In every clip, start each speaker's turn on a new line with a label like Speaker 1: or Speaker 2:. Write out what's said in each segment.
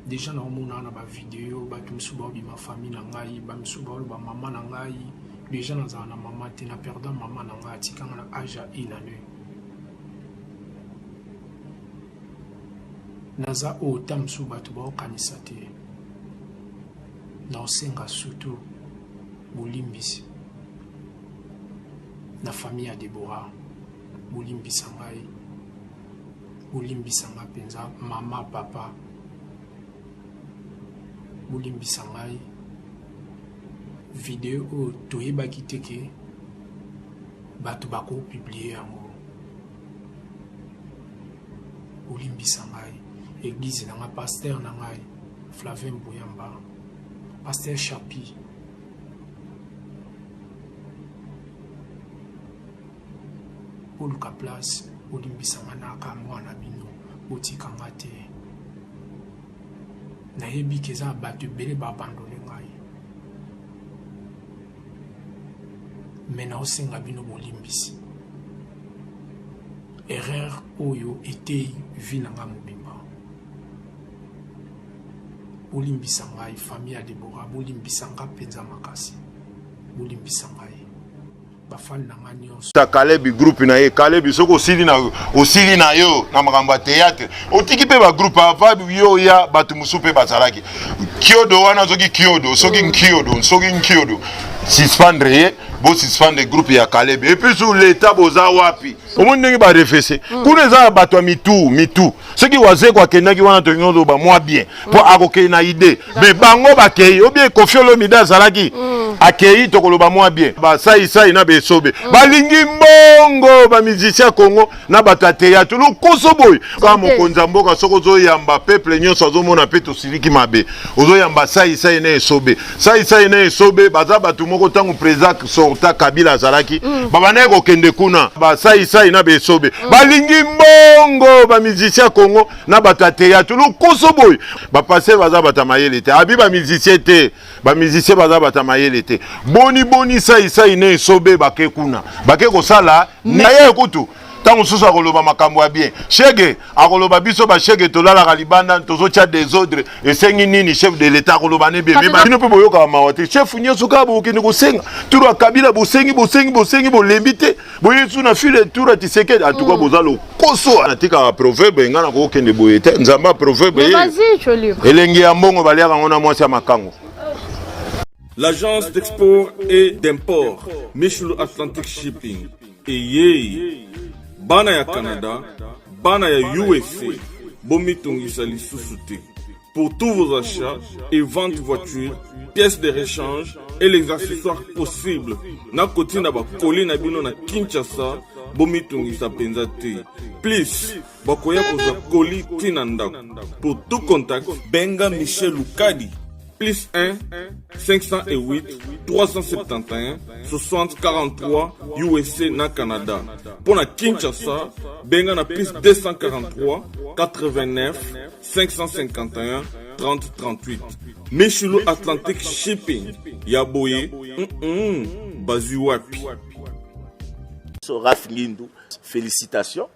Speaker 1: déjà na omona na ba vidéo ba tumsuba bi ma famille na ngai ba msuba ba maman na ngai déjà na za na maman te na perdant maman na ngai tikanga na âge à 1 année naza ota msuba to ba kanisa te na osenga surtout bolimbisi na famille ya Deborah bolimbisa ngai bolimbisa ngai penza mama papa bolimbisa ngai video oyo toyebaki te ke bato bakopublie yango bolimbisa ngai église na ngai pasteur na ngai Flavien Boyamba pasteur Chapi oluka place bolimbisa ngai naka mwana bino botikanga te nayebi ke eza bato ebele baabandone ngai me naosenga bino bolimbisi erreur oyo etei vi na ngai mobimba bolimbisa ngai famille ya Deborah bolimbisa ngai mpenza makasi bolimbisa ngai bafani na ngai nyonso
Speaker 2: ta Kalebi groupe na ye Kalebi soko osili na yo na makambo ya théâtre otiki mpe bagroupe ava yo ya bato mosusu mpe bazalaki kiodo wana soki kiodo soki nkiodo suspendre ye bosispande groupe ya Kalebi et puis sur l'état boza wapi omoni ndenge barefese kuna eza bato ya mitu soki wazeko akendaki wana tolingo ba mwa bien mpo akokei na idée me bango bakei obie Koffi Olomide azalaki akei tokoloba mwa bien basai na besobe balingi mbongo bamusicien Congo na bato ya théâtre lokoso boye kaka mokonzi ya mboka soki ozoyamba peuple nyonso azomona mpe tosiliki mabe ozoyamba sai na esobe baza bato moko ntango président sorta Kabila azalaki babanaye kokende kuna basai na besobe balingi mbongo bamusicien Congo na bato ya théâtre lokoso boye bapase baza bato ya mayele te abi bamusicien te bamusicien baza bato ya mayele te boni sai na esobe bake kuna bake kosala na ye kutu tango susu akoloba makambo ya bien shege akoloba biso ba shege tolalaka libanda tozotia désordre esengi nini chef de l'état akoloba ne bien mais bino mpe boyoka mawa te chef nyonso kaka bokende kosenga turu akabila bosengi bolembi te boyesu na file turu ya Tshisekedi en tout cas boza lokoso natikaka proverbe nga na kokende boye te nzamba proverbe ye elengi ya mbongo baliaka ngo na mwasi ya makango.
Speaker 3: L'agence d'export et d'import Michel Atlantic Shipping et bana ya Canada, bana ya USA, bomitungisa lisusu te. Pour tous vos achats et ventes de voitures, pièces de rechange et les accessoires possibles, na koti na ba koli na bino na Kinshasa, bomitungisa penza te. Please, bakoya koza koli tina ndako. Pour tout contact, benga Michel Lukadi. Plus 1 508 371 60 43 USA na Canada. Pour la Kinshasa, benga na plus 243 89 551 30 38. Michelo Atlantic Shipping. Yaboye, Bazuapi.
Speaker 4: Raph Ngindou, félicitations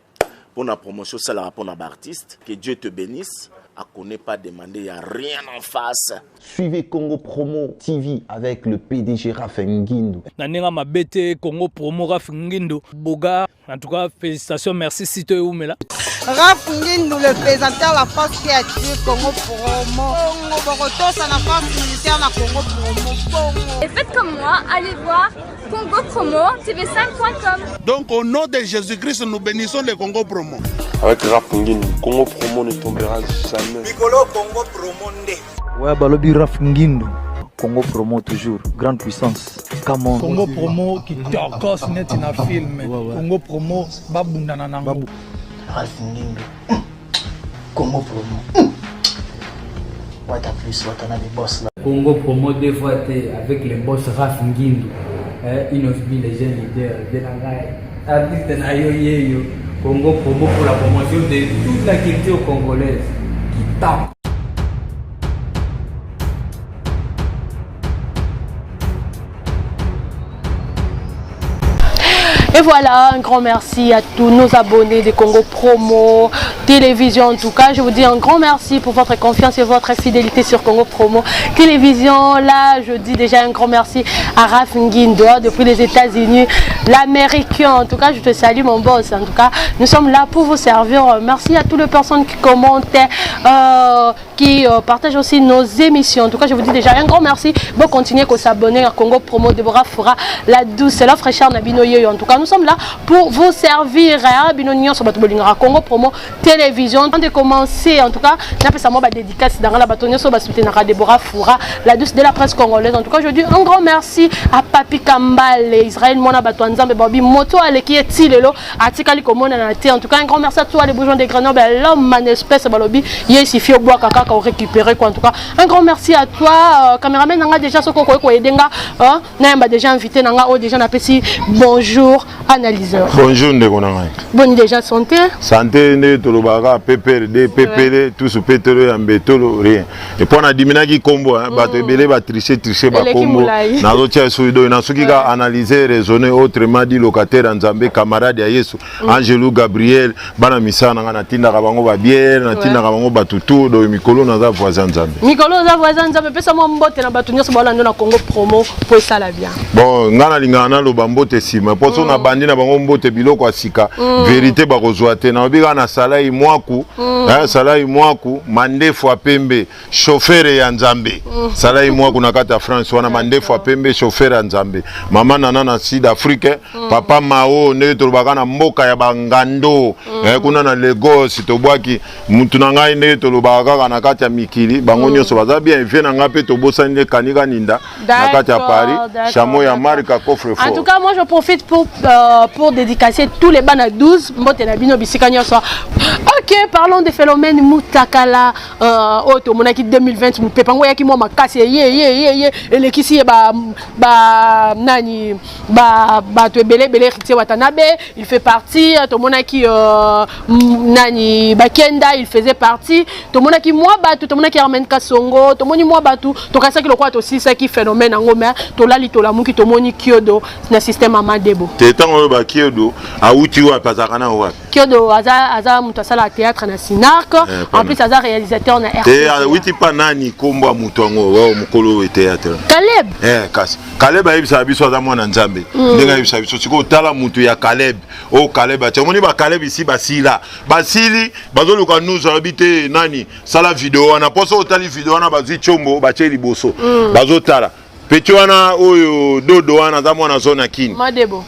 Speaker 4: pour la promotion, ça la rapport à l'artiste. Que Dieu te bénisse. À qu'on n'ait pas demandé, il n'y a rien en face.
Speaker 5: Suivez Congo Promo TV avec le PDG Raph Ngindou.
Speaker 6: Nanenga mabete Congo Promo Raph Ngindou. Boga, en tout cas, félicitations, merci si tu es où, mais là.
Speaker 7: Raph Ngindou, le présentateur la force créative Congo Promo. Boroto, ça la force militaire la Congo Promo.
Speaker 8: Et faites comme moi, allez voir Congo Promo, tv5.com.
Speaker 9: Donc au nom de Jésus-Christ, nous bénissons le Congo Promo.
Speaker 10: Avec Raph Ngindou, Congo Promo ne tombera jamais.
Speaker 11: Piccolo Congo Promo nde.
Speaker 12: Ouais, balobi Raph Ngindou. Congo Promo toujours, grande puissance. Come on.
Speaker 6: Congo Promo qui torcos net na film. Congo Promo babunda nanango.
Speaker 13: Raph Ngindou. Congo Promo. What a plus, what a des boss là.
Speaker 14: Congo Promo deux fois avec les boss Raph Ngindou. Une of les jeunes leaders de la RAI. Artiste na yo. Congo Promo pour la promotion de toute la culture congolaise qui tape.
Speaker 15: Et voilà, un grand merci à tous nos abonnés des Congo Promo Télévision. En tout cas, je vous dis un grand merci pour votre confiance et votre fidélité sur Congo Promo Télévision. Là, je dis déjà un grand merci à Raph Ngindo depuis les États-Unis, l'Amérique. En tout cas, je te salue mon boss. En tout cas, nous sommes là pour vous servir. Merci à toutes les personnes qui commentent, qui partagent aussi nos émissions. En tout cas, je vous dis déjà un grand merci. Bon, continuez à s'abonner à Congo Promo. Deborah Foura, la douce, c'est la fraîcheur Nabino Yoyo. En tout cas, nous sommes là pour vous servir. Congo Promo Télévision. Avant de commencer, en tout cas, n'appelle ça moi dédicace dans la bâtonnière sur la Deborah Foura, la douce de la presse congolaise. En tout cas, je dis un grand merci à Papi Kambale, Israël Mona Batouanzambe, Babi Moto, qui est Tilelo, Atikali Komona Nate. En tout cas, un grand merci à toi, les bourgeois de Grenoble, l'homme, man espèce, Balobi, Yesifi au bois, Kaka, qui a récupéré quoi. En tout cas, un grand merci à toi, caméraman, Nanga déjà, ce qu'on a déjà invité, Nanga, déjà, on appelle si bonjour, analyseur.
Speaker 2: Bonjour, Ndegonanga.
Speaker 15: Bonne déjà santé.
Speaker 2: Santé, ne tolobara, PPRD, PPD, tout ce pétrole, en bétolo, rien. Et puis on a diminué qui combo, bateau belé, va tricher, va combo. N'a d'autre chose, n'a ce qui a analysé, raisonné, autrement dit, locataire en Zambie, camarade Yesu, Angelou Gabriel, Banamissa, n'a tinda rabango ba bière, n'a tinda rabango ba tutu, do Mikolo n'a voisin Zambie.
Speaker 15: Mikolo n'a voisin Zambie, peut-être moi mbote na batunia so balando na Congo Promo, pour ça la bien.
Speaker 2: Bon, ngana lingana lo bambote sima, pour ça on a bandi na bango mbote biloko asika, vérité ba kozoate na obiga na salai mwaku, salai mwaku, mande fois pembe, chauffeur ya Nzambe. Salai mwaku na kata France, wana mande fois pembe, chauffeur ya Nzambe. Mama nana na Sud Afrique, papa Mao, ne tolobaka na mboka ya bangando, kuna na Lagos, tobwaki, mutu na ngai ne tolobaka na kata ya mikili, bango nyonso baza bien, vie na ngape tobosani kanika ninda, na kata ya Paris, chameau ya marque coffre-fort.
Speaker 15: En tout cas, moi je profite pour dédicacer tous les bannes à 12, mbote na bino bisika nyonso. Ok, parlons des phénomènes Mutakala, Otomonaki 2020, Mupepango yaki moi makasi, elekisi nani, belé, Watanabe, il fait partie, Tomonaki nani, Bakenda, il faisait partie, Tomonaki moi batu, Tomonaki Armen Kasongo, Tomoni moi batu, Tokasa ki lo kwa aussi ça qui phénomène en Omer, Tolali Tolamuki, Tomoni Kyodo, na système Amadebo.
Speaker 2: Tétan ba Kyodo, a uti wa pazakana wa.
Speaker 15: Kyodo, Aza Mutasala théâtre na Sinark, en plus Aza réalisateur na RTL.
Speaker 2: Et uti pa nani kombo mutongo wa mukolo théâtre.
Speaker 15: Caleb.
Speaker 2: Caleb a yebisa biso aza mwana Nzambe. Ndenga yebisa biso siko tala mutu ya Caleb. O Caleb a tshomoni ba Caleb ici basila. Basili bazoluka nous habiter nani sala vidéo na poso otali vidéo na bazi chombo ba tsheli boso. Bazotala. Petuana oyo dodo wana za mwana zona kini.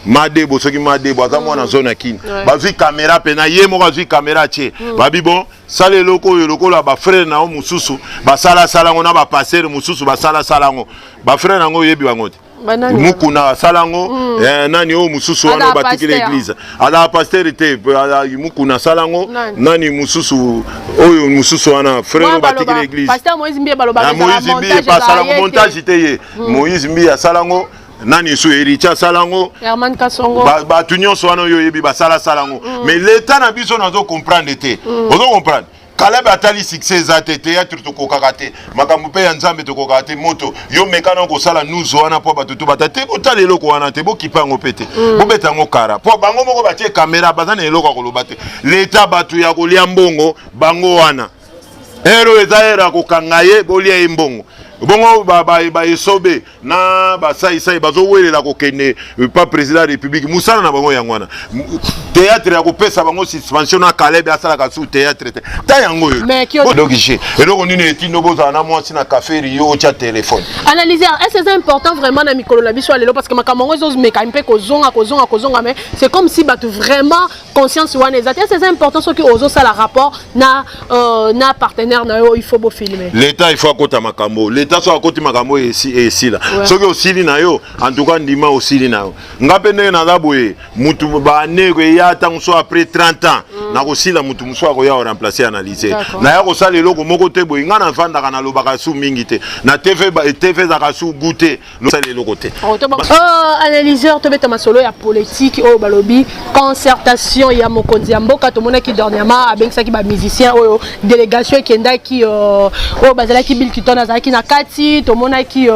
Speaker 2: Madebo soki Madebo za mwana zona kini. Bazwi caméra pena ye mo bazwi caméra tche. Babi bon sale loko oyo lokola ba frère na o mususu ba sala salango na ba passer mususu ba sala salango. Ba frère nango yebi bangote. Mukuna salango nani o mususu wana batiki l'église. Ala pastorité mukuna salango nani mususu oyo mususu wana frère batiki l'église.
Speaker 15: Pasteur Moïse Mbie baloba
Speaker 2: montage iteye. Moïse Mbie salango nani so Ericha salango
Speaker 15: Herman Kasongo
Speaker 2: ba tunyo so wana yo yebi ba sala salango. Mais l'état na biso nazo comprendre te. Ozo comprendre. Caleb atali succès za théâtre to kokakate makambo pe ya Nzambe to kokate moto yo mekana ko sala nous wana po batutu batate otali eloko wana te bo kipango pete bo betango kara po bango moko batie caméra bazana eloko ko lobate l'état batu ya kolia mbongo bango wana ero ezaera ko kangaye bolia mbongo bongo ba esobe na ba sai bazo welela ko kene pas président de la République musala na bango yangwana théâtre ya ko pesa bango suspension na Caleb asala ka sous théâtre ta yango yo donc j'ai et donc on une etino boza na moi na café rio cha téléphone
Speaker 15: analyser est-ce c'est important vraiment na mikolo na biso alelo parce que makamongo zo meka mpe ko zonga mais c'est comme si batu vraiment conscience wana ezate c'est important ce que ozo sala rapport na partenaire na yo il faut beau filmer
Speaker 2: l'état il faut akota makambo l'état so akoti makambo ici là ce que osili na yo en tout cas ndima osili na yo ngapende na zaboye mutu ba nego ya tango so après 30 ans na kosila mutu muso ko ya remplacer analyser na ya ko sala eloko moko te boye ngana vanda kana lobaka su mingi te na TV za kasu goûter no sala eloko te
Speaker 15: analyseur to beta masolo ya politique o balobi concertation ya mokonzi ya mboka to mona ki dernièrement abengisa ki ba musicien o délégation kenda ki o bazala ki Bill Kitona za ki na Kati, tomonaki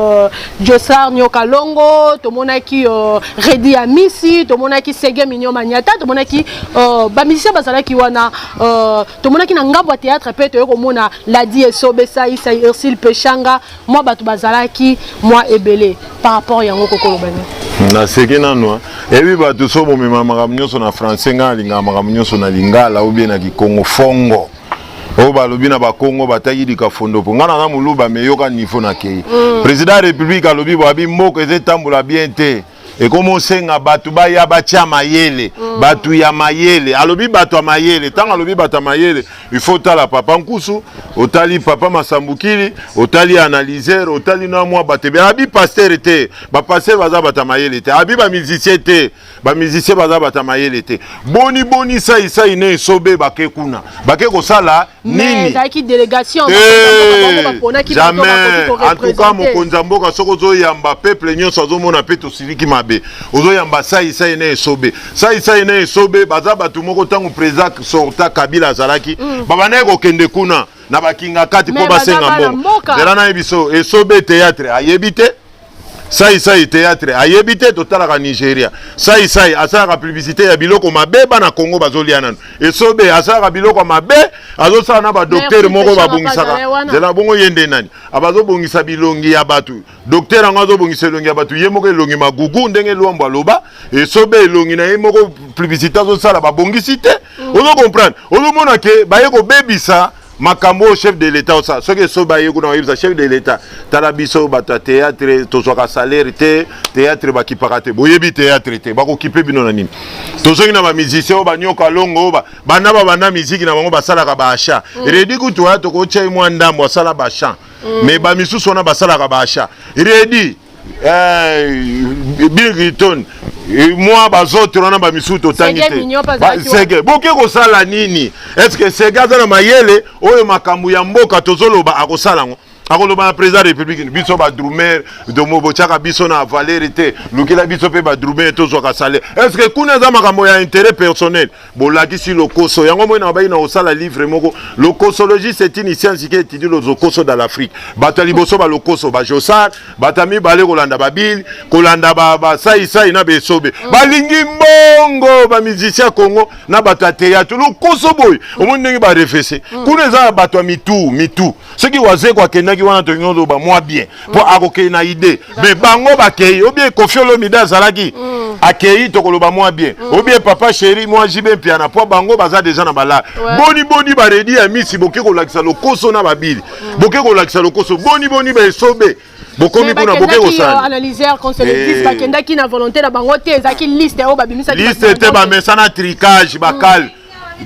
Speaker 15: Josar Nyoka Longo, tomonaki Redi Amisi, tomonaki Sege Mignon Maniata, tomonaki bamisicien bazalaki wana, tomonaki na ngambo ya théâtre pe toyoko mona Ladi Esobe Saïsa Ursule Pechanga, moi batu bazalaki moi ebele par rapport yango kokolo bani.
Speaker 2: Na seke nano et puis batu so bo mema makambo nyonso na français nga linga makambo nyonso na lingala ou bien na Kikongo fongo. O balobi na bakongo bataki dika fondo po ngana na muluba meyoka niveau na kei. Président de République alobi bo abi moko ezetambola bien te. Et comment senga batu ba ya batia mayele batu ya mayele alobi batu mayele tanga alobi batu mayele il faut tala papa Nkusu otali papa Masambukili otali analyseur otali na moi batebe abi pasteur te ba pasteur baza batu mayele te abi ba musicien te ba musicien baza batu mayele te boni ça ine sobe bake kuna bake ko sala nini
Speaker 15: mais délégation
Speaker 2: jamais en tout cas mokonza mboka soko zo yamba peuple nyonso zo mona peto siliki ozo yamba sai ine esobe baza batu moko tango président sorta Kabila azalaki babana ko kende kuna na bakinga kati po basenga mbongo zela na ebiso esobe théâtre ayebite sai théâtre ayebite totala ka Nigeria sai asala publicité ya biloko mabe bana Congo bazolia nanu esobe asala biloko mabe azosala na ba docteur moko babongisaka zela bongo yende nani abazo bongisa bilongi ya batu docteur angazo bongisa bilongi ya batu ye moko elongi magugu ndenge lwambo aloba esobe elongi na ye moko publicité azosala babongisi te ozo comprendre ozo mona ke baye ko bebisa makambo chef de l'état ça ce que so baye kuna yibza chef de l'état tala biso bata théâtre tozwaka salaire te théâtre bakipaka te boyebi théâtre te bakokipe bino na nini tozongi na ba musicien ba nyoka longo bana bana musique na bango basalaka ba achat redi kutu ya toko chai mwa ndambo asala ba chant mais ba misusu na basalaka ba achat redi Bill Clinton moi bazote rona ba misuto tangite sege boke ko sala nini est-ce que sega za na mayele oyo makambu ya mboka tozoloba akosala ngo akoloba président de République biso ba drumer de mobochaka biso na valerité lukila biso pe ba drumer tozo ka sale est-ce que kuna za makambo ya intérêt personnel bolaki si lokoso yango mo na ba ina osala livre moko lokosologie c'est une science qui étudie les lokoso dans l'Afrique batali boso ba lokoso ba Josar batami bale kolanda babil kolanda ba sai na besobe balingi mbongo ba musicien Congo na bata théâtre lokoso boy omonde ba refese kuna za bato mitu ce qui waze kwa kena ki wana tonyodo ba moi bien pour akoke na idée mais bango bakei ou bien Koffi Olomide azalaki akei tokoloba moi bien ou bien papa chéri moi jibe piana pour bango baza déjà na bala boni ba redi ya misi boke ko lakisa lokoso na babili boke ko lakisa lokoso boni ba esobe bokomi kuna boke ko sala
Speaker 15: analyseur conseiller bakendaki na volonté na bango te ezaki liste o babimisa
Speaker 2: liste te ba mesana tricage bakal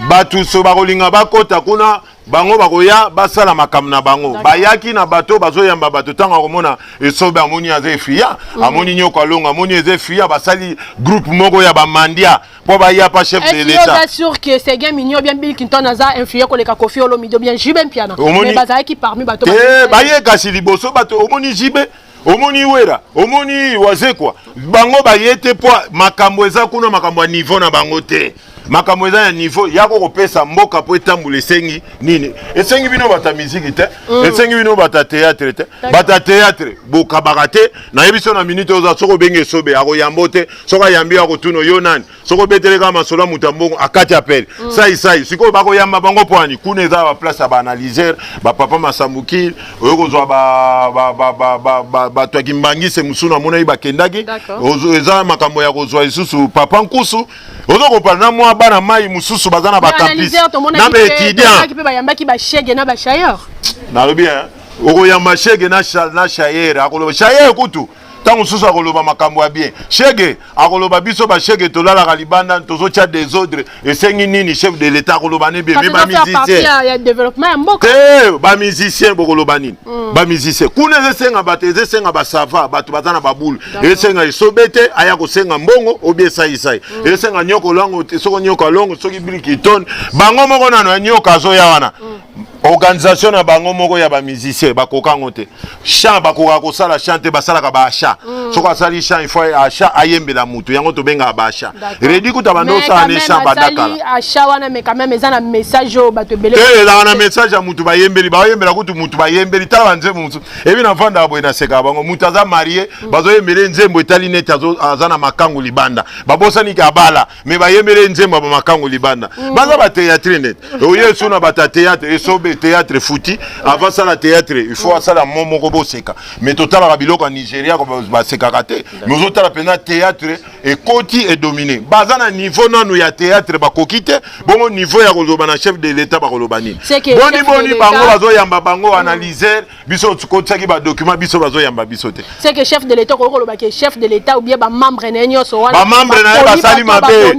Speaker 2: batu so bakolinga bakota kuna bango bakoya basala makambo na bango bayaki na bato bazoyamba bato tanga komona esobe amoni azefia amoni nyoka longa amoni ezefia basali groupe moko ya bamandia po baya pa chef de l'état
Speaker 15: est sûr que c'est bien mignon bien Bill Clinton aza influé ko leka Koffi Olomide bien Jibe Mpiana mais bazaki parmi bato
Speaker 2: baye kasi liboso bato omoni Jibe omoni wera omoni wazekwa bango bayete po makambo eza kuna makambo ya niveau na bango te makambo eza ya niveau yako kopesa mboka po etambula esengi nini esengi bino bata musique te esengi bino bata théâtre te bata théâtre bokabaka te nayebi so na minute oza soko benge esobe akoyambo te soko ayambi akotuno yo nani soko beteleka masolo muta mbongo akati appel sai siko bakoyamba bango poani kuna eza ba place ya ba analyseur ba papa Masambukili oyo kozwa bato akimbangise musuna mona bakendaki eza makambo ya kozwa isusu papa Nkusu ozo kopana na mwa bana mai mususu bazana ba campus na ba étudiant
Speaker 15: qui peut bayambaki ba chege na ba chailleur
Speaker 2: na lobi oko yamba chege na chailleur akoloba chailleur kutu tango susu akoloba makambo ya bien chege akoloba biso ba chege tolala ka libanda tozo tia désordre esengi nini chef de l'état akoloba ne bien ba musicien
Speaker 15: ya développement ya mboka
Speaker 2: ba musicien bokoloba nini ba musicien kuna esenga bato esenga ba sava bato bazana ba boule esenga isobete aya ko senga mbongo obie sai esenga nyoko longo soko nyoka longo soki Bill Clinton bango moko nano nyoka zo ya wana organisation na bango moko ya ba musicien bakoka ngote chant bakoka ko sala chanter basala ka ba achat soko asali chant il faut achat ayembela mutu yango to benga ba achat redi kuta bando sa ne chant badakala
Speaker 15: achat wana mais quand même ezana message o bato belé
Speaker 2: la na message ya mutu bayembeli kutu mutu bayembeli tala banze mutu ebi na vanda abo na seka bango mutu aza marié bazo yembele nzembo etali net azana makangu libanda babosani ka bala mais bayembele nzembo ba makangu libanda baza ba théâtre net oye suna bata théâtre esobe théâtre fouti avant ça la théâtre il faut ça la momo ko boseka mais total la biloko en Nigeria ko baseka raté mais autres la pena théâtre et koti est dominé bazana niveau nanu ya théâtre ba kokite bon niveau ya koloba na chef de l'état ba koloba ni boni bango bazo yamba bango analyser biso tukotaki ba document biso bazo yamba biso te
Speaker 15: c'est que chef de l'état ko koloba ke chef de l'état ou bien ba membre na nyoso wana
Speaker 2: ba membre na ba sali mabe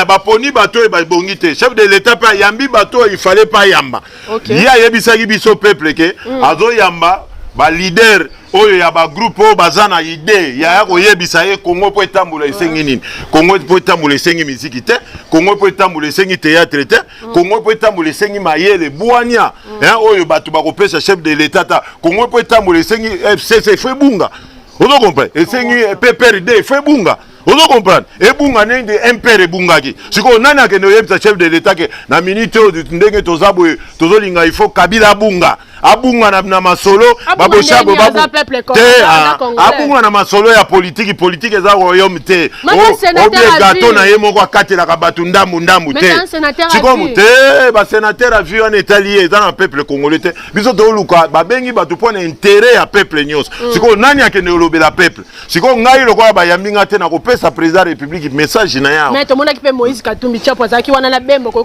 Speaker 2: ba poni bato e ba bongite chef de l'état pa yambi bato il fallait pas yamba ya yebisaki biso peuple ke azo yamba ba leader oyo ya ba groupe o bazana idée ya ko yebisa ye Congo po etambula esengi nini Congo po etambula esengi musique te Congo po etambula esengi théâtre te Congo po etambula esengi mayele buania oyo bato ba ko pesa chef de l'état ta Congo po etambula esengi FCC fe bunga ozo comprendre esengi PPRD fe bunga ozo comprendre ebunga nende impere bungaki siko nani akende yebisa chef de l'état ke na minute o ndenge tozabo tozolinga il faut Kabila bunga abunga na masolo baboshabo babu te abunga na masolo ya politique za royaume te obie gâteau na ye moko akatela ka batu ndambu te siko te ba sénateur a vu en Italie dans le peuple congolais te biso to luka ba bengi batu pona intérêt ya peuple nyos siko nani akende lobela peuple siko ngai lokwa ba yambinga te na ko pesa président république message na ya
Speaker 15: mais to mona ki pe Moïse Katumbi chapo zaki wana na bembo ko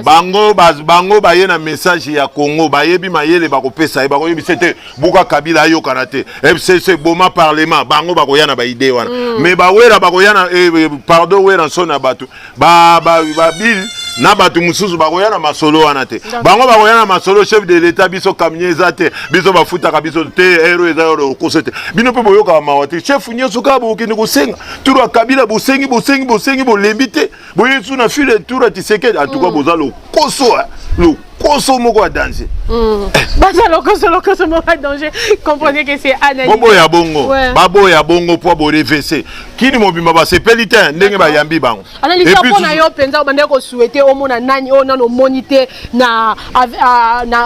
Speaker 2: bango ba ye na message ya Congo ba yebi le bako pesa e bako yebisete buka Kabila yo karate FCC boma parlement bango bako yana ba idée wana mais ba wera bako yana pardon wera sona batu ba bill na batu mususu bako yana masolo wana te bango bako yana masolo chef de l'état biso kamnyeza te biso bafuta ka biso te hero eza yo kosete bino pe boyoka mawati chef nyeso ka bo kini kosenga turu Kabila bosengi bo lembite boyesu na file turu tiseke en tout cas bozalo koso le koso moko a danger
Speaker 15: baza lokoso moko a danger comprenez que c'est analyse
Speaker 2: babo ya bongo po bo RVC kini mobimba ba sepeli te ndenge ba yambi bango
Speaker 15: analyse po na yo penza bande ko souhaiter au mona nani o nano monité na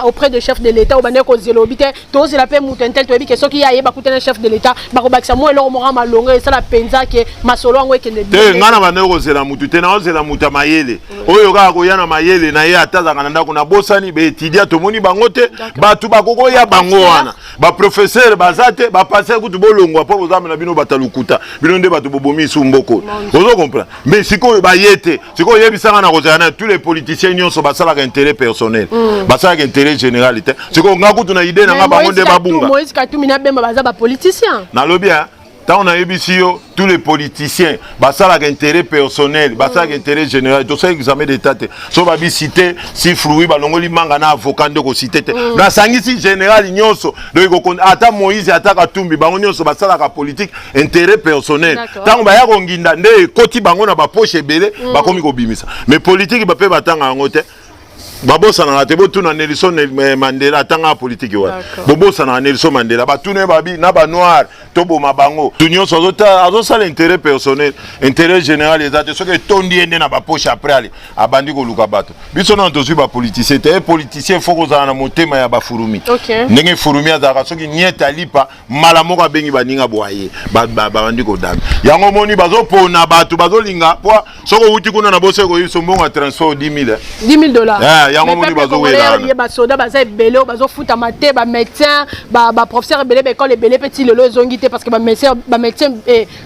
Speaker 15: auprès de chef de l'état o bande ko zelobite to ze la pe mutentel to ebi ke soki ya yeba kutena chef de l'état ba ko bakisa mo elo mo rama longue ça la penza ke masolo ngo ekende
Speaker 2: te ngana bande ko zela mutu te na zela muta mayele oyo ka ko yana mayele na ye ataza kana ndako na bosani be tidia to moni bango te batu bakoko ya bango wana ba professeur bazate ba passer kutu bolongwa po bozame na bino batalukuta bino nde batu bobomi sumboko ozo comprendre mais siko ba yete siko yebisanga na kozana tous les politiciens nyonso basala ka intérêt personnel basala ka intérêt général te siko ngakutu na idée na nga bango nde babunga
Speaker 15: Moïse Katumbi na bemba baza ba politicien
Speaker 2: na lobia tant on a ebisio tous les politiciens basala ka intérêt personnel basala ka intérêt général to ça examen d'état te so ba bi cité si fruit balongoli manga na avocat ndeko cité te na sangisi général nyonso donc ata Moïse ata Katumbi bango nyonso basala ka politique intérêt personnel tant ba ya konginda nde koti bango na ba poche ebele ba komi ko bimisa mais politique ba pe batanga ngo te babosa na te botuna Nelson Mandela tanga politique wa bobosa na Nelson Mandela batune babi na ba noir to boma bango tunyo sozota azosa l'intérêt personnel intérêt général ezate soki tondi ende na ba poche après ali abandi ko luka bato biso na tozu ba politicien te politicien faut kozana na motema ya ba furumi ndenge furumi azaka soki nieta lipa mala moko bengi baninga boye bandi ko dami yango moni bazo pona bato bazo linga po soko uti kuna na bose ko yiso mbonga transfert $10,000 yango moni bazo wela
Speaker 15: ye ba soda baza ebele bazo futa mate ba médecin ba professeur ebele ba école ebele petit lelo zongité parce que ba médecin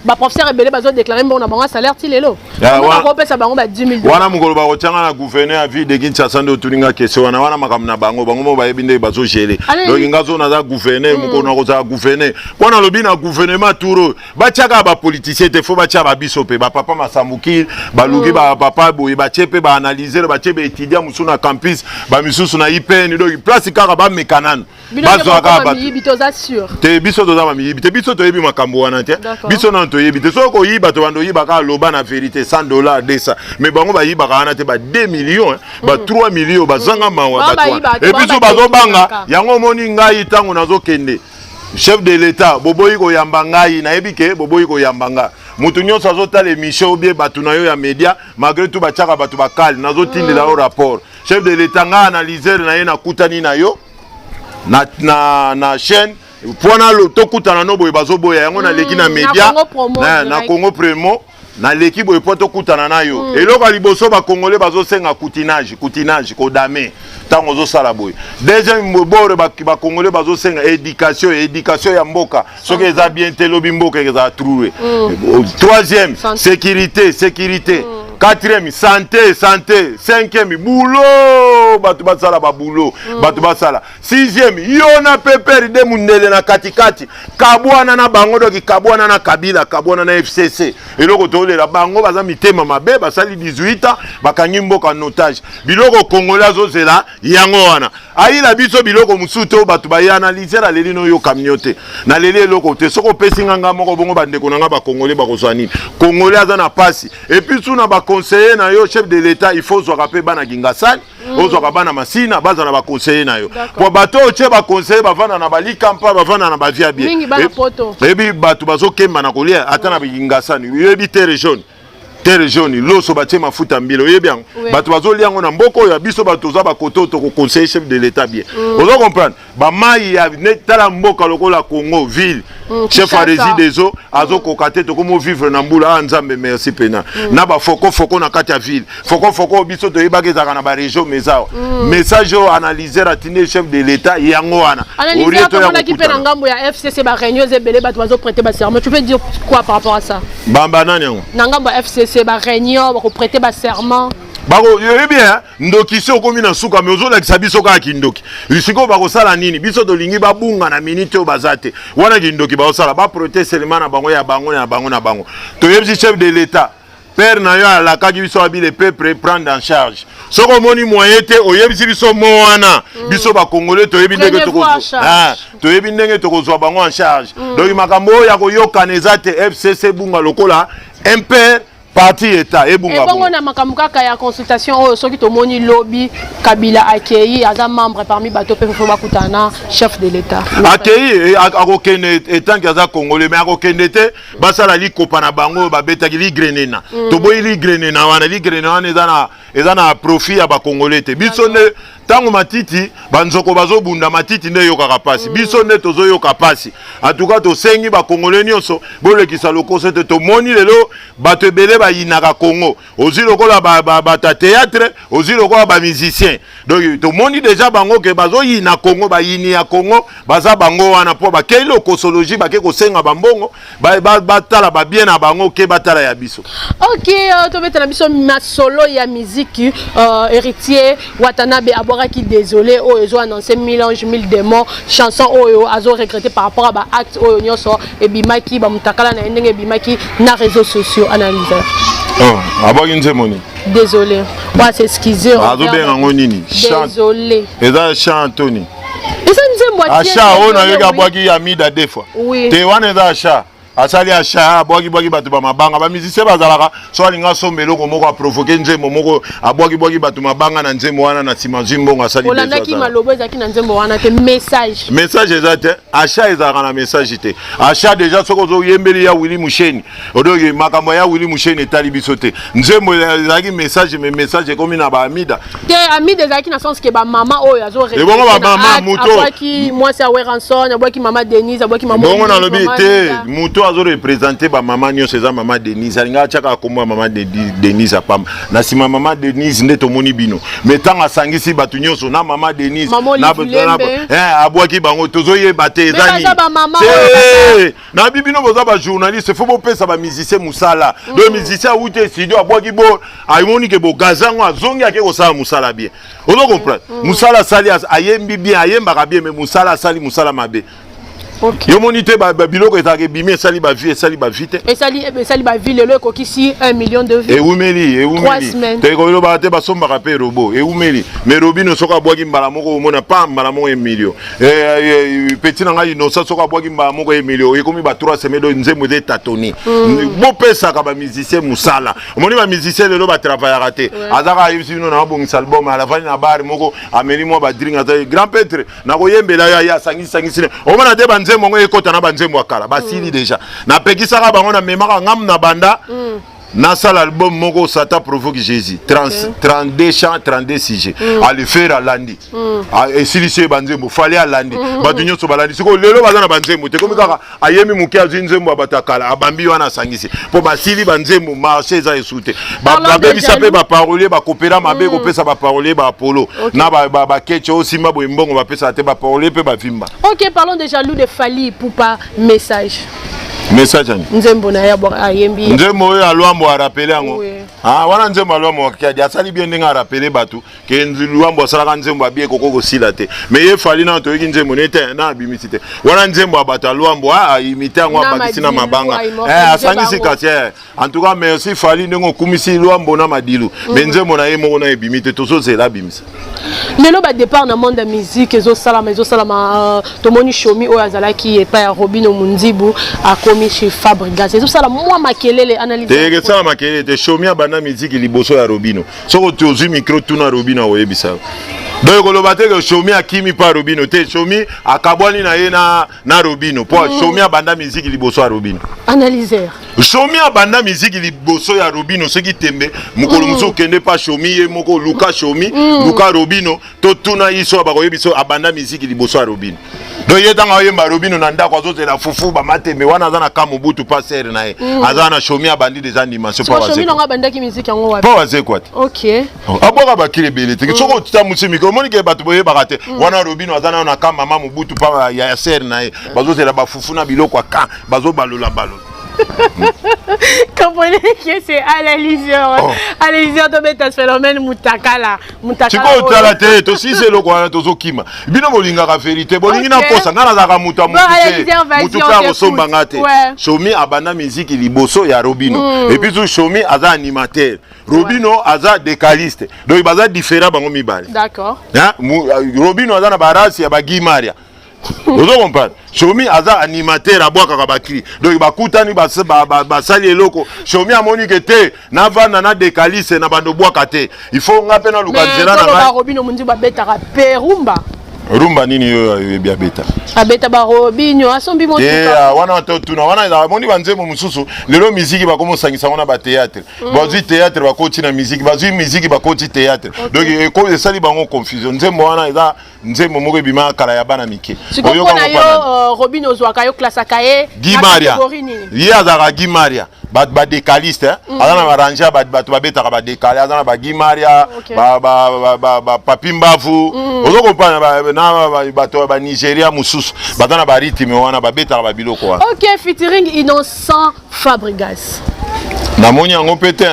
Speaker 15: ba professeur ebele bazo déclarer bon na bango salaire ti lelo on ko pesa bango ba $10,000
Speaker 2: wana mukolo ba otanga na gouverneur a vie de Kinshasa ndo tuninga question wana makamna bango mo ba ebinde bazo gérer donc ngazo na za gouverneur mukolo na za gouverneur wana lobi na gouvernement touro ba tiaka ba politicien te faut ba tia ba biso pe ba papa masambuki ba luki ba papa boye ba tiepe ba analyser ba tiebe étudiant musuna campus ba misusu na IPN donc place kaka ba mekanano
Speaker 15: bazo aka ba bitoza sûr
Speaker 2: te biso toza ba miyibi te biso toyebi makambo wana te biso na toyebi te soko yiba to bando yiba ka loba na vérité $100 200 mais bango ba yiba kana te ba 2 millions ba 3 millions ba zanga mawa ba et biso bazo banga yango moni ngai tango nazo kende chef de l'état boboyi ko yamba ngai na ebike boboyi ko yambanga mutu nyonso azotala émission bien batu na yo ya média malgré tout bachaka batu bakali nazotindela au rapport chef de l'état nga analyser na ye na kutani na yo na chaîne pona lo tokutana no boye bazoboya yango na leki na média na Congo Promo na leki boye po tokutana na yo eloko liboso ba congolais bazosenga coutinage kodame tango zosala boye deuxième bore ba congolais bazosenga éducation ya mboka soki eza bien te lobi mboka eza trouver troisième sécurité quatrième santé cinquième boulot batu basala ba boulot batu basala sixième yona peperi de mundele na katikati kabwana na bango doki kabwana na Kabila kabwana na FCC eloko tolela bango baza mitema mabe basali 18 bakangi mboka en otage biloko congolais zozela yango wana ayila biso biloko musuto batu ba analyser la leli no yo kamnyote na leli eloko te soko pesinga nga moko bongo bandeko nanga ba congolais bakozwani congolais aza na pasi et puis suna ba conseiller na yo chef de l'état il faut zwa pe bana gingasani ozwa bana masina baza na ba conseiller na yo po bato che ba conseiller bavana na bali kampa bavana na ba via bien et puis batu bazo kemba na kolia ata na gingasani yebi terre jaune loso batie mafuta mbilo yebi yango batu bazo liango na mboko ya biso batu za ba kototo ko conseiller chef de l'état bien ozo comprendre ba mai ya netala mboka lokola Congo ville chef a réside des eaux azo kokate to komo vivre na mbula nzambe merci pena na ba foko na kati ya ville foko biso to yebaka ezaka na ba région mezao message o analyser atine chef de l'état yango wana
Speaker 15: analyser comme qui pe na ngambo ya FCC ba réunion zebele bato bazo prêter ba serment tu peux dire quoi par rapport à ça
Speaker 2: bamba nani yango
Speaker 15: na ngambo ya FCC ba réunion ba ko prêter ba serment
Speaker 2: bako yebi bien ndoki so komi na suka mais ozola kisabiso ka kindoki risiko bako sala nini biso to lingi babunga na minute o bazate wana kindoki ba osala ba protester seulement na bango ya bango to yebi chef de l'état père na yo la ka biso abile peuple prendre en charge soko moni moyen te oyebi biso moana biso ba congolais to yebi ndenge to yebi ndenge to kozwa bango en charge donc makambo ya ko yokana ezate FCC bunga lokola impère parti état ebunga
Speaker 15: bongo na makambo kaka ya consultation oyo soki tomoni lobby Kabila accueilli aza membre parmi bato pe fo bakutana chef de l'état
Speaker 2: accueilli akokende etant que aza congolais mais akokende te basala likopa na bango babetaki ligrenena toboyi ligrenena wana eza na profit ya ba congolais te biso ne tango matiti banzoko bazobunda matiti nde yokaka pasi biso nde tozoyoka pasi en tout cas tosengi ba congolais nyonso bolekisa lokoso te tomoni lelo bato ebele bayinaka Congo ozi lokola bata théâtre ozi lokola ba musicien donc tomoni déjà bango ke bazoyina Congo bayini ya Congo baza bango wana po bakei lokosologie bake kosenga bambongo batala ba bien na bango ke batala ya biso
Speaker 15: OK to betala biso masolo ya musique héritier Watanabe qui désolé oh ils ont annoncé mélange 1000 démons chanson oh azo regretté par rapport à ba acte oh nyonso et bimaki ba mutakala na ndenge bimaki na réseaux sociaux analyseur
Speaker 2: aboki nzemoni
Speaker 15: désolé wa s'excuser
Speaker 2: azo benga ngonini
Speaker 15: désolé
Speaker 2: eza chant Anthony
Speaker 15: eza nzembo
Speaker 2: acha ona yoga bwaki ya mida des fois te wana eza acha asali acha bwaki bato ba mabanga ba musicien bazalaka so alinga sombelo ko moko a provoquer nzembo moko abwaki bato mabanga na nzembo wana na sima nzimbo asali
Speaker 15: olanda ki malobo ezaki na nzembo wana te message
Speaker 2: ezate acha ezaka na message te acha déjà soko zo yembeli ya Willy Musheni odoki makambo ya Willy Musheni etali biso te nzembo ezaki message mais message komi na ba amida
Speaker 15: te amida ezaki na sens que ba mama oyo azo
Speaker 2: re bongo ba mama muto
Speaker 15: abwaki moi c'est Weranson abwaki mama Denise abwaki mama
Speaker 2: bongo na lobi te muto azo représenter ba mama nyonso eza mama Denise alinga chaka komwa mama Denise apam na sima mama Denise nde tomoni bino mais tanga sangisi batu nyonso na mama Denise na abwaki bango tozoye bate ezani na bibino boza ba journaliste faut bo pesa ba musicien musala le musicien outé studio abwaki bo ayimoni ke bo gazango azongi ake ko sala musala bien on comprend musala sali ayembi bien ayemba bien mais musala sali musala mabe Yo monite biloko etake bimi esali ba vie esali ba vite.
Speaker 15: Esali ba vie lelo ekokisi 1 million de vues.
Speaker 2: Et oumeli
Speaker 15: 3 semaines.
Speaker 2: Te ko lo ba te ba somba ka pe robot. Et oumeli. Mais Robino soka boaki mbala moko omona pa mbala moko 1 million. Petit nanga inosa soka boaki mbala moko 1 million. E komi ba 3 semaines do nzembo de tatoni. Bo pesa ka ba musicien musala. Omoni ba musicien lelo ba travailler raté. Azaka yibino na bongisa album à la fin na bar moko ameli mo ba drink ata grand peintre na ko yembela ya sangi omona de banzembo ngo ekota na banzembo akala basili déjà na pekisaka bango na memaka ngam na banda na sala album moko Satan provoque Jésus 32 chants 32 sujets à le faire à lundi et si lycée banzembo fallait à lundi badunyo so balandi siko lelo bazana banzembo te komika ayemi mukia zinzembo abatakala abambi wana sangisi po basili banzembo marché za esute ba bebisa pe ba parolier ba coopéra mabe ko pesa ba parolier ba Apollo na ba kecho osimba bo mbongo ba pesa te ba parolier pe ba vimba.
Speaker 15: OK, parlons de Jaloux de Fally Ipupa message
Speaker 2: Nzembo
Speaker 15: na ya ayembi
Speaker 2: Nzembo ya Luambo a rappelé yango wana Nzembo ya Luambo kiadi asali bien ndenge a rappelé batu ke Luambo asala Nzembo abie kokoko sila te mais ye Fally na to yiki Nzembo nete na bimisi te wana Nzembo abata Luambo imite yango abakisi na mabanga asangisi kasi en tout cas merci Fally ndenge okumisi Luambo na madilu mais Nzembo na ye moko na ebimite tozo zela bimisa
Speaker 15: lelo ba départ na monde de musique ezo salama tomoni shomi oyo azalaki epa ya Robino Munzibu akomi chez Fabregas ezo sala moi makelele analyse
Speaker 2: te sala makelele te shomi abana musique liboso ya Robino soko tozu micro tuna Robino oyebisa donc koloba te que shomi akimi pa Robino te shomi akabwani na ye na Robino po shomi abanda musique liboso ya Robino
Speaker 15: analyseur
Speaker 2: shomi abanda musique liboso ya Robino soki tembe mukolo muso kende pa shomi ye moko Luka shomi Luka Robino to tuna iso abakoyebiso abanda musique liboso ya Robino donc yetanga yemba Robino na ndako azozela fufu ba matembe wana azana kama butu pa serre na ye azana shomi abandi des animations pa waze
Speaker 15: shomi nga bandaki musique yango wapi
Speaker 2: pa waze quoi
Speaker 15: OK
Speaker 2: aboka bakile bele te soko tita musimi ko moni ke batu boye bakate wana Robino azana na kama mama butu pa ya serre na ye bazozela ba fufu na biloko ka bazo balola balola.
Speaker 15: Comprenez que c'est analyseur. Analyseur de mettre ce phénomène mutakala.
Speaker 2: Tu peux te la tête aussi c'est le quoi tozo kima. Bino bolinga ka vérité bolingi na posa ngana za ka muta mutuka kosomba ngate. Shomi abana musique liboso ya Robino. Et puis tout Shomi aza animateur. Robino aza décaliste. Donc baza différent bango mibale.
Speaker 15: D'accord.
Speaker 2: Robino aza na barasi ya bagi Maria. Vous comprenez? Shomi aza animateur abwaka kabakri. Donc bakutani basali eloko. Shomi amonike te na vana na décaliste na bando bwaka te. Il faut ngape na lukanzela na
Speaker 15: ba Robino Munzibu betaka perumba.
Speaker 2: Rumba nini yo bia beta.
Speaker 15: Abeta ba Robino asombi motuka.
Speaker 2: Wana to tuna wana moni banzemo mususu lelo musique ba komo sangisa wana ba théâtre. Bazi théâtre ba koti na musique, bazi musique ba koti théâtre. Donc ko esali bango confusion. Nzembo wana eza nzembo moko bima kala ya bana mike.
Speaker 15: Oyo yo Robino zwaka yo classe akaye.
Speaker 2: Guy Maria. Ye azaka Guy Maria. Ba décaliste azana ba ranger ba beta ba décalé azana ba Guy Maria ba Papi Mbavu. Ozo comprendre na bato ba Nigeria mususu batana ba rythme wana ba beta ba biloko wa.
Speaker 15: OK, featuring Innocent Fabregas.
Speaker 2: Na moni yango pete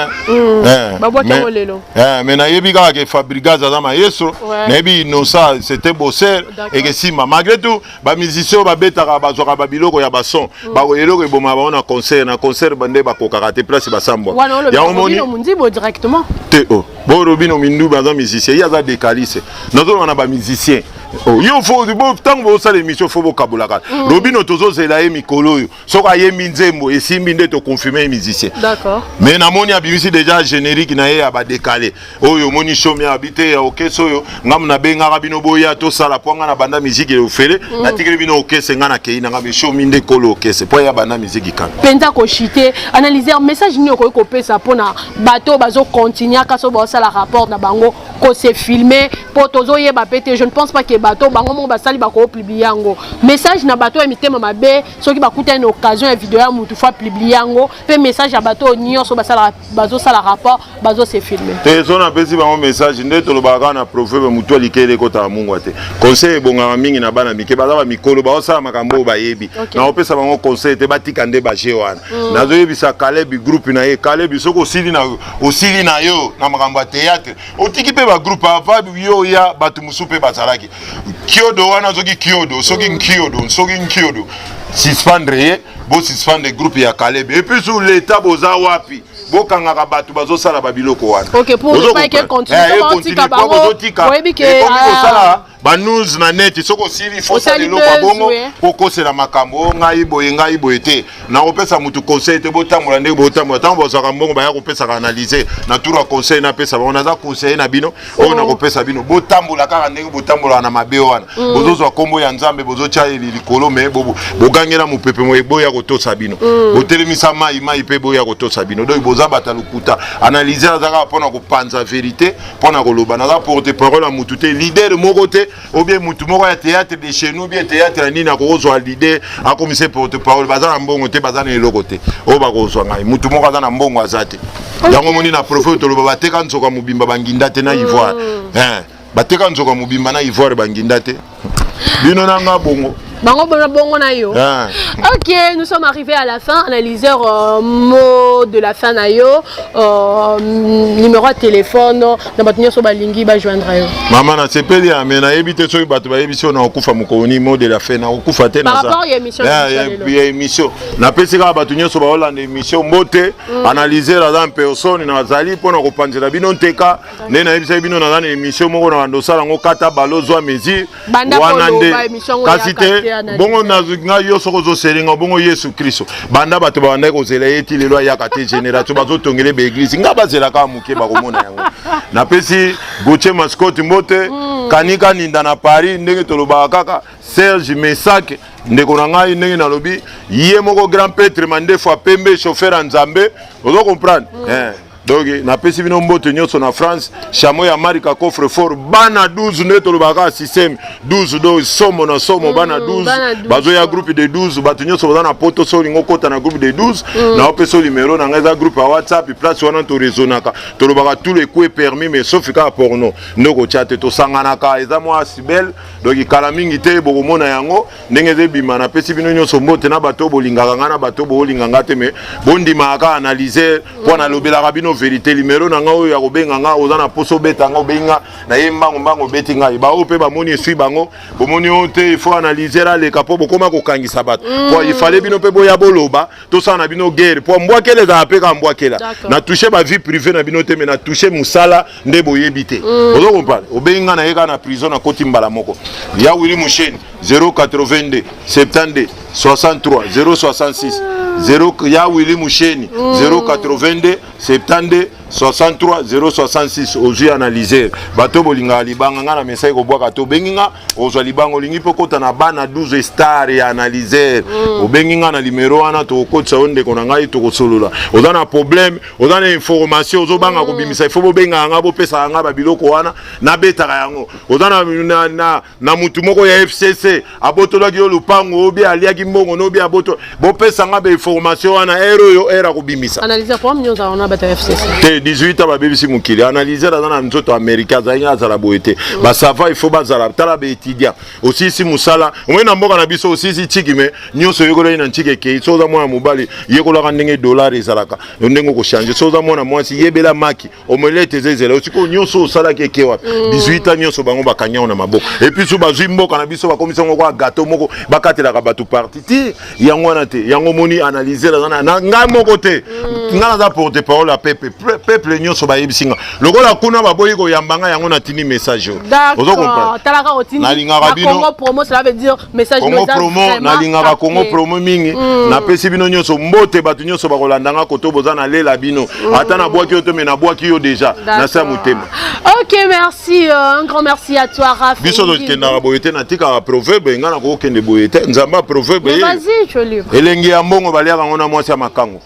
Speaker 15: mais
Speaker 2: na yebi ka ke Fabregas azama yeso na yebi Innocent c'était bosser et que sima malgré tout ba musicien ba beta ba zoka ba biloko ya ba son ba eloko eboma ba na concert bande ba kokaka te place ba sambwa
Speaker 15: ya omoni Munzibu directement
Speaker 2: te bo Robino Mindu ba musicien ya za décaliste nazo wana ba musicien yo faut tango ça l'émission faut vocabulaire Robino tozo zela ye mikolo yo soka ye Nzembo esimbi nde to confirmer musicien
Speaker 15: d'accord
Speaker 2: mais na moni abimisi déjà générique na ye aba décalé oyo moni shomi habité ya okeso yo ngam na benga rabino boya to sala ponga na banda musique e ofele na tikeli bino okese ngana ke ina ngabe shomi nde kolo okese po ya banda musique kan
Speaker 15: penta ko chité analyser message ni ko pesa pona bato bazo continuer ka so ba sala rapport na bango ko se filmer po tozo ye ba pété je ne pense pas que bato bango mo basali ba ko publier yango message na bato emitema mabe soki bakuta une occasion ya vidéo ya mutu fa publier yango pe message ya bato nyonso basala bazo sala rapport bazo se filmer
Speaker 2: te zona pesi bango message nde to lobaka na proverbe mutu alikele kota mungu ate conseil bonga mingi na bana mike baza ba mikolo ba osala makambo ba yebi na opesa bango conseil te batika nde ba jewana nazo yebisa Caleb groupe na ye Caleb soko osili na yo na makambo ya théâtre otiki pe ba groupe ava yo ya batu musupe bazalaki kiodo wana zoki kiodo soki kiodo suspendre ye bo suspendre groupe ya Caleb et puis sur l'état boza wapi bokangaka batu bazosala babiloko wana.
Speaker 15: OK, pour ne pas que continue tika bango oyebi ke
Speaker 2: osala ba news na net soko sili faut ça le loka bongo poko c'est la makambo ngai boye te na opesa mutu conseil te botambola ndenge botambola tango bozaka mbongo ba ya kopesa ka analyser na tour a conseil na pesa ba onaza conseil na bino o na kopesa bino botambola kaka ndenge botambola na mabe wana bozozwa kombo ya nzambe bozocha likolo me bogangela mupepe mo eboya kotosa bino botelemisa mai pe boya kotosa bino donc boza batalukuta analyser azaka pona kopanza vérité pona koloba na porte parole à mutu te leader moko te ou bien mutu moko ya théâtre de chez nous bien théâtre ni na kozwa l'idée a commissaire porte parole bazana mbongo te bazana eloko te o bakozwa ngai mutu moko azana mbongo azate yango moni na prophète to loba bateka nzoka mubimba banginda te na Ivoire bateka nzoka mubimba na Ivoire banginda te bino nanga bongo
Speaker 15: Bongo na yo. OK, nous sommes arrivés à la fin. Analyseur mot de la fin na yo. Numéro de téléphone na batunyo so balingi ba joindre yo.
Speaker 2: Maman na sepeli amena ebite so batu ba emission na okufa mukoni mot de la fin na okufa te na ça.
Speaker 15: Par rapport à émission.
Speaker 2: Émission. Na pesika batunyo so ba holanda émission mbote analyser la personne na zali pona kopanzela bino nteka nena ebisa bino na na émission moko na ndosala ngo kata balozwa mezi wana nde kasite bongo nazuka yo soko selinga bongo Yesu Kristo banda bato banda ko zela yeti lelo ya kate génération bazo tongele be église ngaba zela ka muke ba komona yango na pesi Gauthier Mascotte mbote kanika ninda na Paris ndenge toloba kaka Serge Mesak ndeko na ngai ndenge na lobi ye moko grand prêtre mande fois pembe chauffeur nzambe ozo comprendre donc na pesi bino mbote nyonso na France chamo ya marika coffre fort bana 12 neto lobaka système 12 do somo na somo bana 12 bazo ya groupe de 12 batu nyonso bazana poto so lingo kota na groupe de 12 na opeso numéro na ngeza groupe ya WhatsApp place wana to rezonaka to lobaka tous les coups permis mais sauf ka porno ndoko chat to sangana ka eza mo asibel donc kala mingi te bokomona yango ndenge ze bima na pesi bino nyonso mbote na bato bolingaka ngana bato bolinganga te mais bondima ka analyser pona lobela bino vérité numéro na ngao ya kobenga nga ozana poso beta ngo benga na yembango beti nga ba ope ba moni sui bango bo moni onte il faut analyser la le capo bokoma ko kangisa bato pour il fallait bino pe boya boloba to ça na bino guerre pour mbwa kele za apeka mbwa kela na toucher ba vie privée na bino te mais na toucher musala nde boyebité ozo comprendre obenga na yeka na prison na koti mbala moko ya Willy Musheni 082 72 63 066 0 ya Willy Musheni 082 72 63 066 ozui analyser bato bolinga libanga ngana message ko bwaka to benginga ozwa libanga lingi pokota na bana 12 star ya analyser obenginga na numéro wana to kotsa onde kona ngai to kosolola ozana problème ozana information ozobanga ko bimisa ifo bobenga nga bopesa nga ba biloko wana na betaka yango ozana na mutu moko ya FCC abotolaki yo lupango obi aliaki mbongo no bi aboto bopesa nga ba information wana yo era ko bimisa
Speaker 15: analyser pour mnyonza ona bata FCC
Speaker 2: 18 ans babebisi mukili analyser dans nzoto américain zanya za la boete ba sava il faut bazala tala be étudiant aussi si musala omena mboka na biso aussi si chikime nyonso yekolo ina chike ke soza mwana mobali yekola ka ndenge dollar ezalaka ndenge ko changer soza mwana mwasi yebela maki omelette zezela aussi ko nyonso osala ke kewa 18 ans nyonso bango bakanya na maboko et puis so bazwi mboka na biso bakomisa ngoko gâteau moko bakatela ka batu parti ti yango wana te yango moni analyser na nga moko te ngana za porte parole à peuple nyonso ba yebisinga lokola kuna baboyi ko yambanga yango na tini message ozo comprendre
Speaker 15: talaka otini na Congo promo cela veut dire message
Speaker 2: Congo promo na lingaka Congo promo mingi na pesi bino nyonso mbote batu nyonso ba kolandanga koto bozana lela bino ata na bwaki oto me na bwaki yo déjà na sa mutema.
Speaker 15: OK, merci, un grand merci à toi Raph.
Speaker 2: Biso do kenda boyete na tika proverbe ngana ko kende boyete nzamba proverbe.
Speaker 15: Vas-y, je lis.
Speaker 2: Elengi ya mbongo baliaka ngona mwasi ya makango.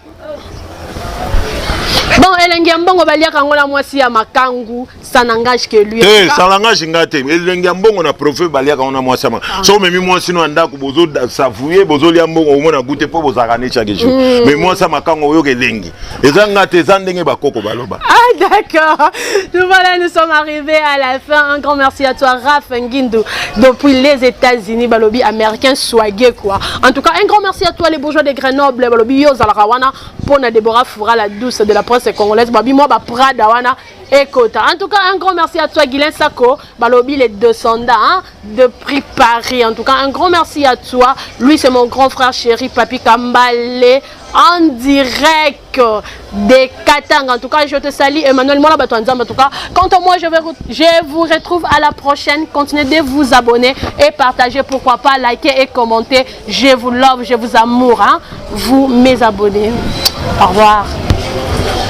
Speaker 15: Bon, Elengi Mbongo baliaka ngona mwasi ya makangu, ça n'engage que lui.
Speaker 2: Ça n'engage ngate. Elengi Mbongo na proverbe baliaka ngona mwasi ya makangu. So memi mwasi no andako bozo savouer bozo lia mbongo omona goûter po bozakane chaque jour. Mais mwasi ya makango oyo kelengi. Eza ngate eza ndenge bakoko baloba.
Speaker 15: Ah d'accord. Voilà, nous sommes arrivés à la fin. Un grand merci à toi Raph Ngindu depuis les États-Unis, balobi américain swagé quoi. En tout cas, un grand merci à toi les bourgeois de Grenoble, balobi yo zalarawana pour na Deborah Foura la douce de la presse force congolaise. Babi moi ba Prada wana ekota. En tout cas, un grand merci à toi Guilain Sako, balobi les 200 hein, de prix Paris. En tout cas, un grand merci à toi. Lui c'est mon grand frère chéri Papi Kambale en direct des Katanga. En tout cas, je te salue Emmanuel Mola Batouanzam. En tout cas, quant à moi, je vous retrouve à la prochaine. Continuez de vous abonner et partager, pourquoi pas liker et commenter. Je vous love, je vous amour, hein, vous mes abonnés. Au revoir.